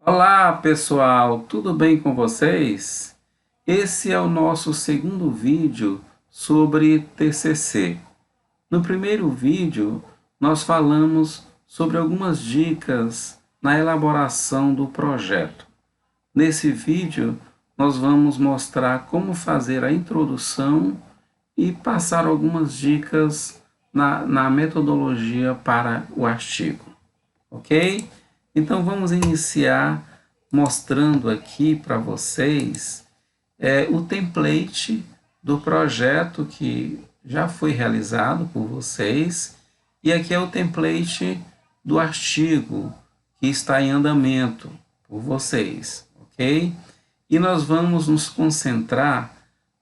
Olá pessoal, tudo bem com vocês? Esse é o nosso segundo vídeo sobre TCC. No primeiro vídeo, nós falamos sobre algumas dicas na elaboração do projeto. Nesse vídeo, nós vamos mostrar como fazer a introdução e passar algumas dicas na metodologia para o artigo, ok? Então vamos iniciar mostrando aqui para vocês o template do projeto que já foi realizado por vocês, e aqui é o template do artigo que está em andamento por vocês, ok? E nós vamos nos concentrar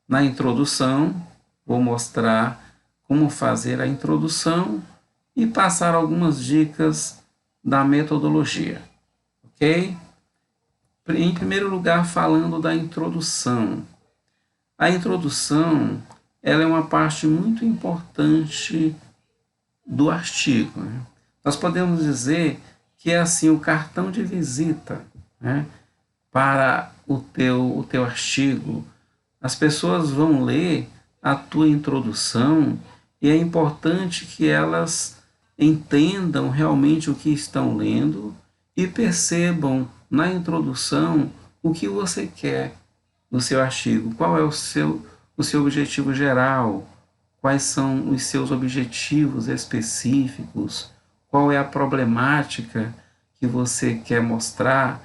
na introdução. Vou mostrar como fazer a introdução e passar algumas dicas da metodologia, ok? Em primeiro lugar, falando da introdução. A introdução, ela é uma parte muito importante do artigo, né? Nós podemos dizer que é assim o cartão de visita, né, para o teu artigo. As pessoas vão ler a tua introdução e é importante que elas entendam realmente o que estão lendo e percebam na introdução o que você quer no seu artigo, qual é o seu objetivo geral, quais são os seus objetivos específicos, qual é a problemática que você quer mostrar,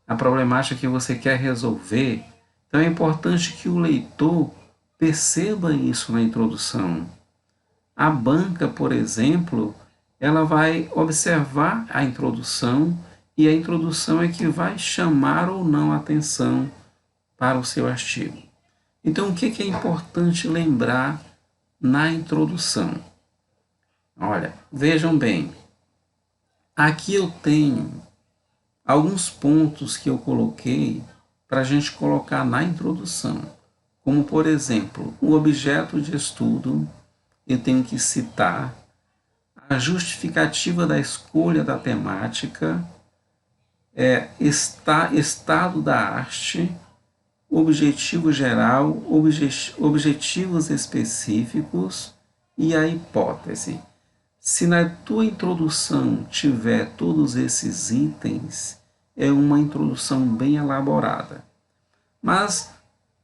a problemática que você quer resolver. Então é importante que o leitor perceba isso na introdução. A banca, por exemplo, ela vai observar a introdução, e a introdução é que vai chamar ou não a atenção para o seu artigo. Então, o que é importante lembrar na introdução? Olha, vejam bem, aqui eu tenho alguns pontos que eu coloquei para a gente colocar na introdução, como, por exemplo, o objeto de estudo. Eu tenho que citar a justificativa da escolha da temática, estado da arte, objetivo geral, objetivos específicos e a hipótese. Se na tua introdução tiver todos esses itens, é uma introdução bem elaborada. Mas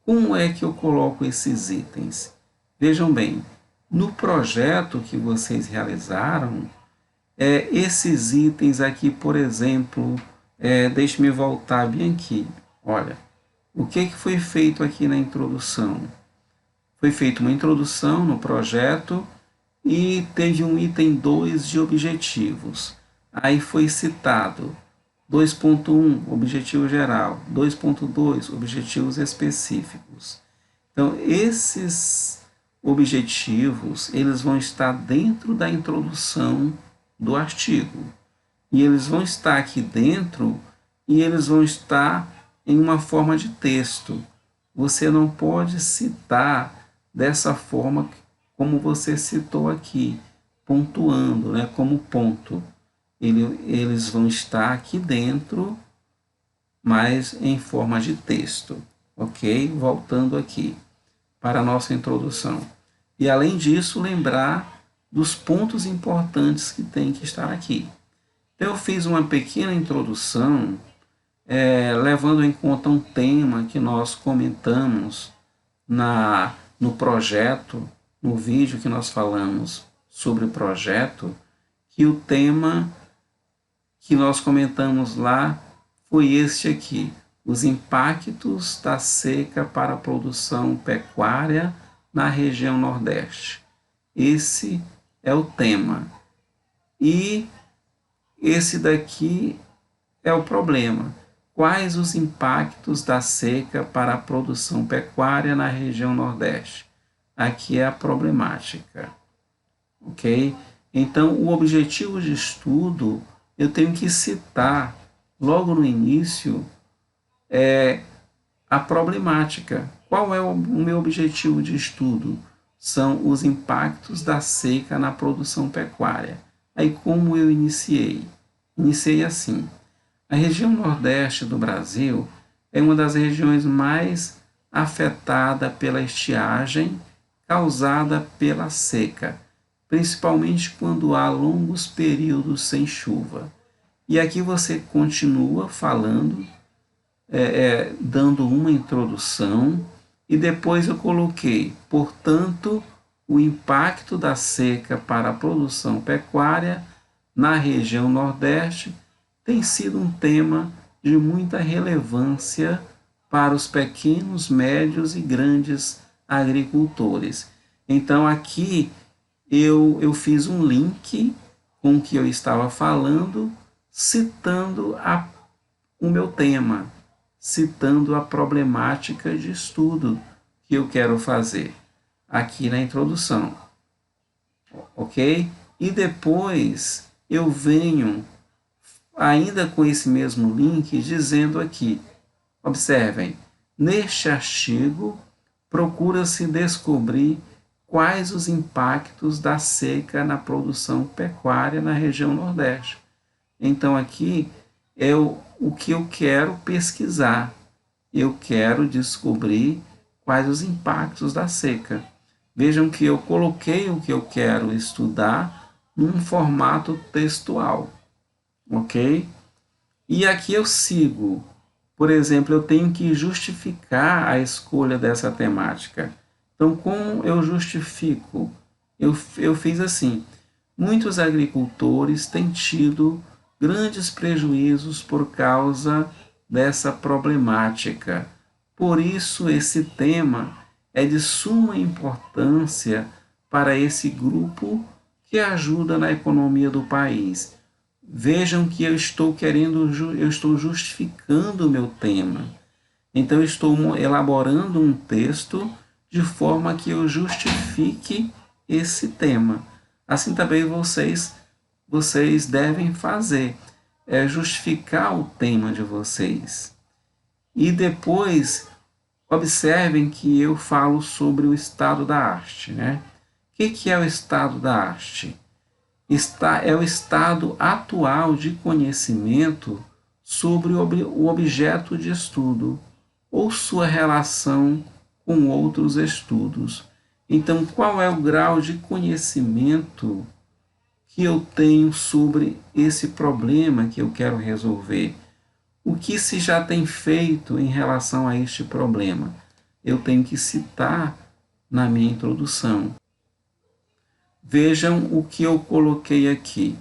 como é que eu coloco esses itens? Vejam bem, no projeto que vocês realizaram, esses itens aqui, por exemplo, deixe-me voltar bem aqui. Olha, o que foi feito aqui na introdução? Foi feita uma introdução no projeto e teve um item 2 de objetivos. Aí foi citado 2.1, objetivo geral, 2.2, objetivos específicos. Então, esses objetivos, eles vão estar dentro da introdução do artigo. E eles vão estar aqui dentro e eles vão estar em uma forma de texto. Você não pode citar dessa forma como você citou aqui, pontuando, né, como ponto. Eles vão estar aqui dentro, mas em forma de texto, ok? Voltando aqui para a nossa introdução. E além disso, lembrar dos pontos importantes que tem que estar aqui. Então, eu fiz uma pequena introdução, levando em conta um tema que nós comentamos no projeto, no vídeo que nós falamos sobre o projeto, que o tema que nós comentamos lá foi este aqui: os impactos da seca para a produção pecuária na região Nordeste. Esse é o tema. E esse daqui é o problema. Quais os impactos da seca para a produção pecuária na região Nordeste? Aqui é a problemática, ok? Então, o objetivo de estudo, eu tenho que citar logo no início a problemática. Qual é o meu objetivo de estudo? São os impactos da seca na produção pecuária. Aí, como eu iniciei? iniciei assim. A região nordeste do Brasil é uma das regiões mais afetada pela estiagem causada pela seca, principalmente quando há longos períodos sem chuva. E aqui você continua falando, dando uma introdução, e depois eu coloquei, portanto, o impacto da seca para a produção pecuária na região Nordeste tem sido um tema de muita relevância para os pequenos, médios e grandes agricultores. Então, aqui eu fiz um link com o que eu estava falando, citando o meu tema, citando a problemática de estudo que eu quero fazer aqui na introdução, ok? E depois eu venho, ainda com esse mesmo link, dizendo aqui, observem, neste artigo procura-se descobrir quais os impactos da seca na produção pecuária na região Nordeste. Então aqui é o que eu quero pesquisar, eu quero descobrir quais os impactos da seca. Vejam que eu coloquei o que eu quero estudar num formato textual, ok? E aqui eu sigo. Por exemplo, eu tenho que justificar a escolha dessa temática. Então, como eu justifico? Eu fiz assim. Muitos agricultores têm tido grandes prejuízos por causa dessa problemática. Por isso, esse tema é de suma importância para esse grupo que ajuda na economia do país. Vejam que eu estou justificando o meu tema. Então, eu estou elaborando um texto de forma que eu justifique esse tema. Assim também vocês devem fazer, justificar o tema de vocês. E depois, observem que eu falo sobre o estado da arte, né? O que é o estado da arte? É o estado atual de conhecimento sobre o objeto de estudo ou sua relação com outros estudos. Então, qual é o grau de conhecimento que eu tenho sobre esse problema que eu quero resolver? O que se já tem feito em relação a este problema? Eu tenho que citar na minha introdução. Vejam o que eu coloquei aqui.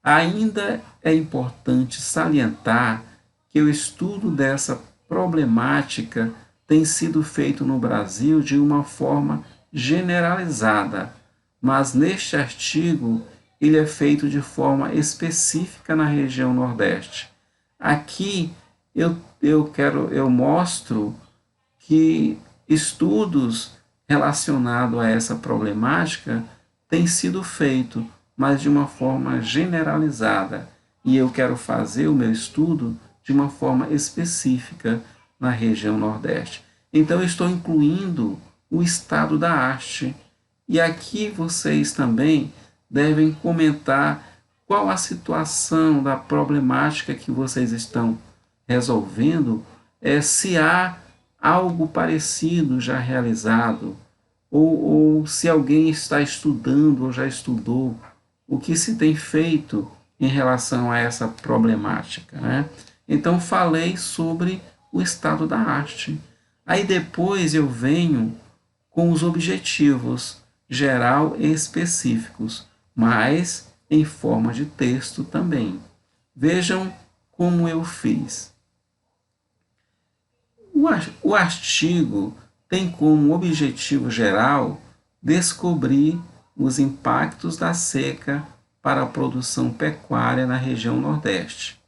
Ainda é importante salientar que o estudo dessa problemática tem sido feito no Brasil de uma forma generalizada, mas neste artigo ele é feito de forma específica na região Nordeste. Aqui eu mostro que estudos relacionados a essa problemática têm sido feitos, mas de uma forma generalizada. E eu quero fazer o meu estudo de uma forma específica na região Nordeste. Então, eu estou incluindo o estado da arte. E aqui vocês também devem comentar qual a situação da problemática que vocês estão resolvendo, se há algo parecido já realizado, ou se alguém está estudando ou já estudou, o que se tem feito em relação a essa problemática, né? Então, falei sobre o estado da arte. Aí depois eu venho com os objetivos geral e específicos, mas em forma de texto também. Vejam como eu fiz. O artigo tem como objetivo geral descobrir os impactos da seca para a produção pecuária na região Nordeste.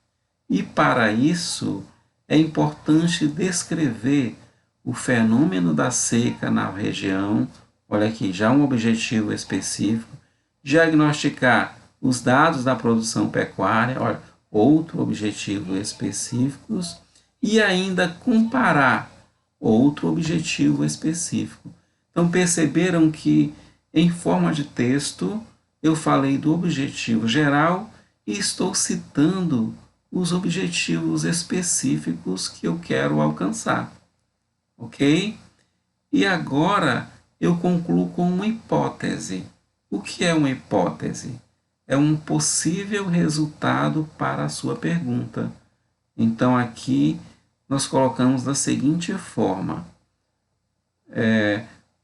E para isso é importante descrever o fenômeno da seca na região, olha aqui, já um objetivo específico, diagnosticar os dados da produção pecuária, olha, outro objetivo específico, e ainda comparar outro objetivo específico. Então perceberam que em forma de texto eu falei do objetivo geral e estou citando os objetivos específicos que eu quero alcançar, ok? E agora eu concluo com uma hipótese. O que é uma hipótese? É um possível resultado para a sua pergunta. Então aqui nós colocamos da seguinte forma: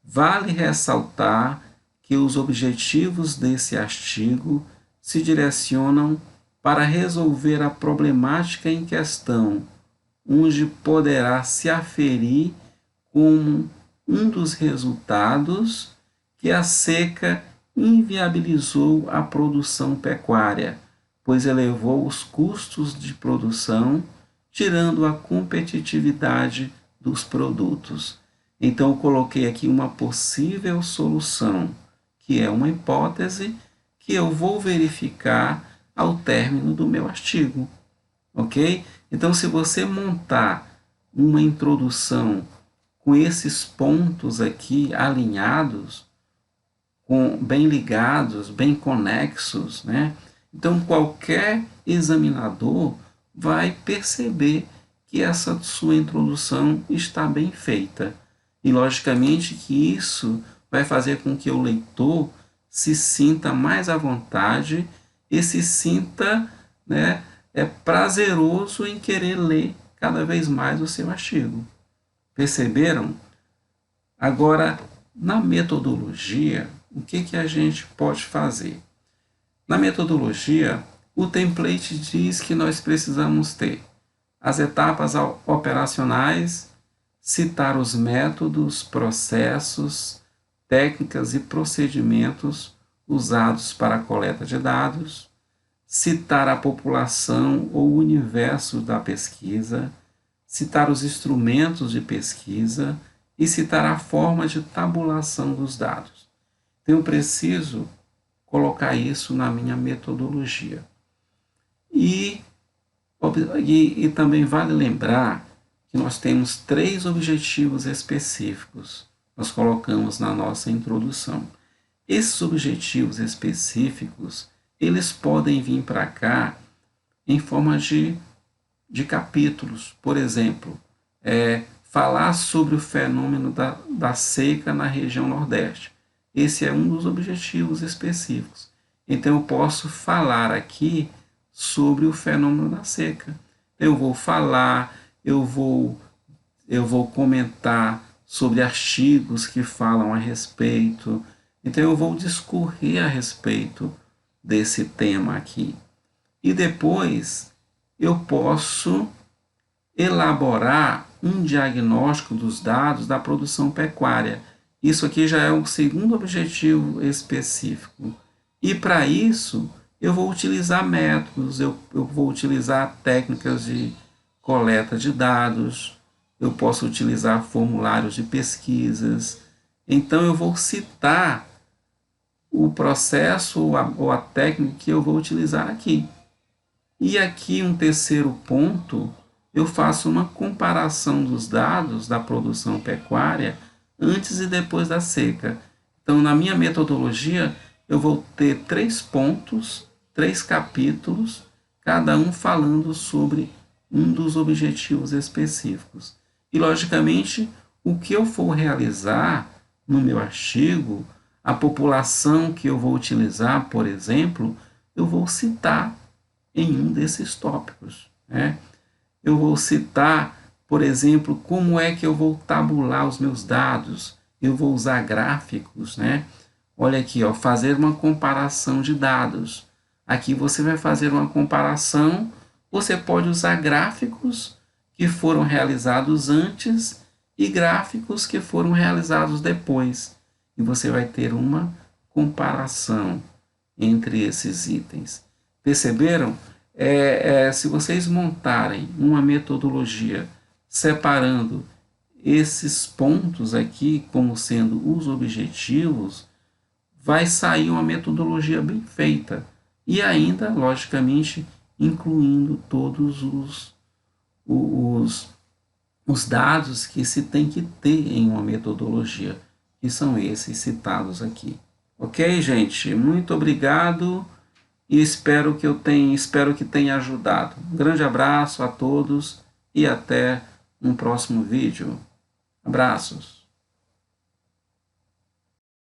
vale ressaltar que os objetivos desse artigo se direcionam para resolver a problemática em questão, onde poderá se aferir como um dos resultados que a seca inviabilizou a produção pecuária, pois elevou os custos de produção, tirando a competitividade dos produtos. Então, eu coloquei aqui uma possível solução, que é uma hipótese que eu vou verificar ao término do meu artigo, ok? Então, se você montar uma introdução com esses pontos aqui alinhados, bem ligados, bem conexos, né? Então, qualquer examinador vai perceber que essa sua introdução está bem feita. E, logicamente, que isso vai fazer com que o leitor se sinta mais à vontade e se sinta, né, prazeroso em querer ler cada vez mais o seu artigo. Perceberam? Agora, na metodologia, o que a gente pode fazer? Na metodologia, o template diz que nós precisamos ter as etapas operacionais, citar os métodos, processos, técnicas e procedimentos usados para a coleta de dados, citar a população ou o universo da pesquisa, citar os instrumentos de pesquisa e citar a forma de tabulação dos dados. Então, eu preciso colocar isso na minha metodologia. E também vale lembrar que nós temos 3 objetivos específicos. Nós colocamos na nossa introdução. Esses objetivos específicos, eles podem vir para cá em forma de capítulos. Por exemplo, falar sobre o fenômeno da seca na região Nordeste. Esse é um dos objetivos específicos. Então, eu posso falar aqui sobre o fenômeno da seca. Eu vou falar, eu vou comentar sobre artigos que falam a respeito. Então, eu vou discorrer a respeito desse tema aqui. E depois, eu posso elaborar um diagnóstico dos dados da produção pecuária. Isso aqui já é o segundo objetivo específico. E para isso, eu vou utilizar métodos, eu vou utilizar técnicas de coleta de dados, eu posso utilizar formulários de pesquisas. Então, eu vou citar o processo ou a técnica que eu vou utilizar aqui. E aqui um terceiro ponto, eu faço uma comparação dos dados da produção pecuária antes e depois da seca. Então, na minha metodologia, eu vou ter 3 pontos, 3 capítulos, cada um falando sobre um dos objetivos específicos. E, logicamente, o que eu for realizar no meu artigo, a população que eu vou utilizar, por exemplo, eu vou citar em um desses tópicos, né? Eu vou citar, por exemplo, como é que eu vou tabular os meus dados. Eu vou usar gráficos, né? Olha aqui, ó, fazer uma comparação de dados. Aqui você vai fazer uma comparação, você pode usar gráficos que foram realizados antes e gráficos que foram realizados depois. E você vai ter uma comparação entre esses itens. Perceberam? Se vocês montarem uma metodologia separando esses pontos aqui como sendo os objetivos, vai sair uma metodologia bem feita e ainda, logicamente, incluindo todos os dados que se tem que ter em uma metodologia, que são esses citados aqui. Ok, gente? Muito obrigado e espero que tenha ajudado. Um grande abraço a todos e até um próximo vídeo. Abraços.